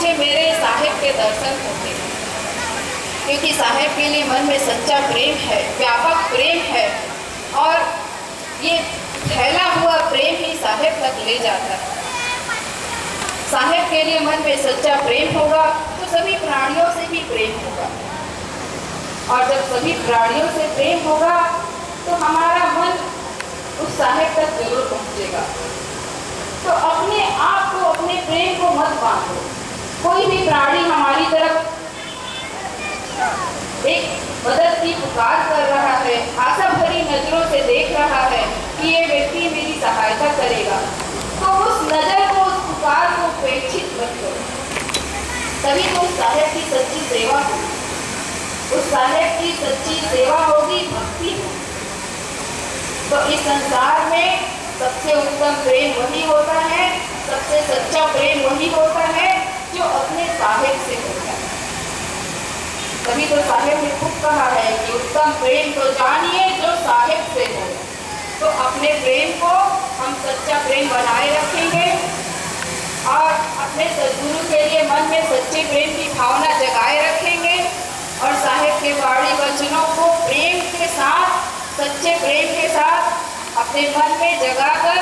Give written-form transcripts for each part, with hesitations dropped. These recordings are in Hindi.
मुझे मेरे साहेब के दर्शन होते हैं, क्योंकि साहेब के लिए मन में सच्चा प्रेम है, व्यापक प्रेम है, और ये फैला हुआ प्रेम ही साहेब तक ले जाता है। साहेब के लिए मन में सच्चा प्रेम होगा तो सभी प्राणियों से भी प्रेम होगा, और जब सभी प्राणियों से प्रेम होगा तो हमारा मन उस साहेब तक जरूर पहुंचेगा। तो अपने आप को, अपने प्रेम को मत बांधो। कोई भी प्राणी हमारी तरफ एक मदद की पुकार कर रहा है, आशा भरी नजरों से देख रहा है कि ये व्यक्ति मेरी सहायता करेगा, तो उस नजर को, उस पुकार को उपेक्षित मत करो। तभी तो उस साहेब की सच्ची सेवा होगी, उस साहेब की सच्ची सेवा होगी, भक्ति होगी। तो इस संसार में सबसे उत्तम प्रेम वही होता है, सबसे सच्चा प्रेम वही होता है जो अपने साहेब से होता है। तभी तो साहेब ने खुद कहा है कि उत्तम प्रेम तो जानिए जो साहेब से हो। तो अपने प्रेम को हम सच्चा प्रेम बनाए रखेंगे और अपने सद्गुरु के लिए मन में सच्चे प्रेम की भावना जगाए रखेंगे, और साहेब के वाणी वचनों को प्रेम के साथ, सच्चे प्रेम के साथ अपने मन में जगाकर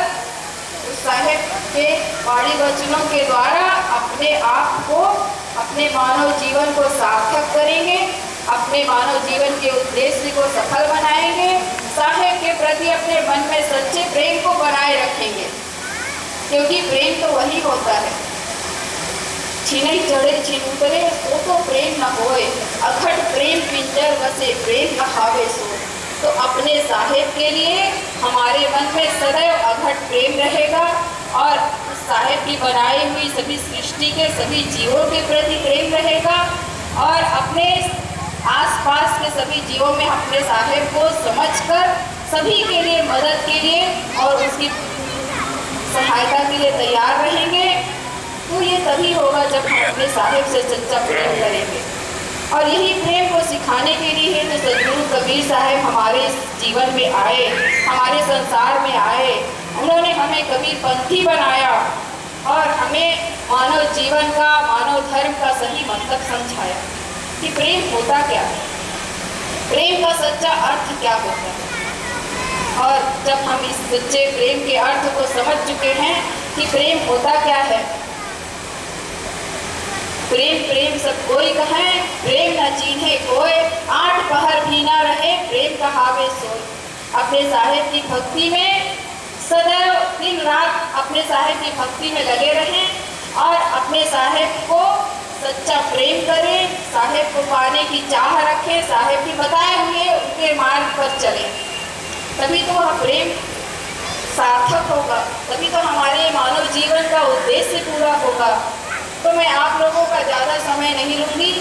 उस साहेब के वाणी वचनों के द्वारा अपने आप को, अपने मानव जीवन को सार्थक करेंगे, अपने मानव जीवन के उद्देश्य को सफल बनाएंगे, साहेब के प्रति अपने मन में सच्चे प्रेम को बनाए रखेंगे, क्योंकि प्रेम तो वही होता है। छिनई चढ़े छिन उतरे तो प्रेम न होए, अखट प्रेम पिंजर बसे प्रेम कहावे सो। तो अपने साहेब के लिए हमारे मन में सदैव अघट प्रेम रहेगा, और साहेब की बनाई हुई सभी सृष्टि के सभी जीवों के प्रति प्रेम रहेगा, और अपने आसपास के सभी जीवों में अपने साहेब को समझकर सभी के लिए, मदद के लिए और उसकी सहायता के लिए तैयार रहेंगे। तो ये तभी होगा जब हम अपने साहेब से सच्चा प्रेम करेंगे। और यही प्रेम को सिखाने के लिए तो सद्गुरु कबीर साहब हमारे जीवन में आए, हमारे संसार में आए। उन्होंने हमें कबीर पंथी बनाया और हमें मानव जीवन का, मानव धर्म का सही मतलब समझाया कि प्रेम होता क्या है, प्रेम का सच्चा अर्थ क्या होता है। और जब हम इस सच्चे प्रेम के अर्थ को समझ चुके हैं कि प्रेम होता क्या है, प्रेम प्रेम सब कोई कहें, प्रेम न चीन्हे कोई, आठ पहर भी ना रहे प्रेम कहावे सोए। अपने साहेब की भक्ति में सदैव दिन रात अपने साहेब की भक्ति में लगे रहें और अपने साहेब को सच्चा प्रेम करें, साहेब को पाने की चाह रखें, साहेब की बताए हुए उनके मार्ग पर चलें। तभी तो वह प्रेम सार्थक होगा, तभी तो हमारे मानव जीवन का उद्देश्य पूरा होगा। तो मैं आप लोगों का ज़्यादा समय नहीं लूँगी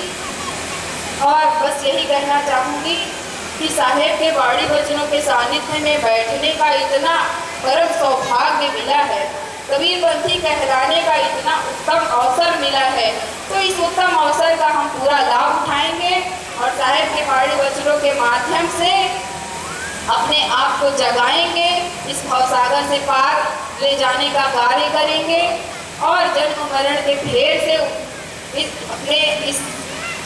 और बस यही कहना चाहूँगी कि साहेब के वाणी वचनों के सानिध्य में बैठने का इतना परम सौभाग्य मिला है, कबीरपंथी कहलाने का इतना उत्तम अवसर मिला है, तो इस उत्तम अवसर का हम पूरा लाभ उठाएंगे और साहेब के वाणी वचनों के माध्यम से अपने आप को जगाएंगे, इस भवसागर से पार ले जाने का कार्य करेंगे और जन्म मरण के फेर से अपने इस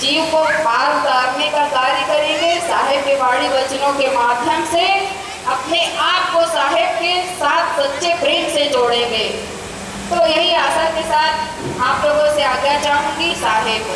जीव को पार उतारने का कार्य करेंगे। साहेब के वाणी वचनों के माध्यम से अपने आप को साहेब के साथ सच्चे प्रेम से जोड़ेंगे। तो यही आशा के साथ आप लोगों से आज्ञा चाहूँगी। साहेब।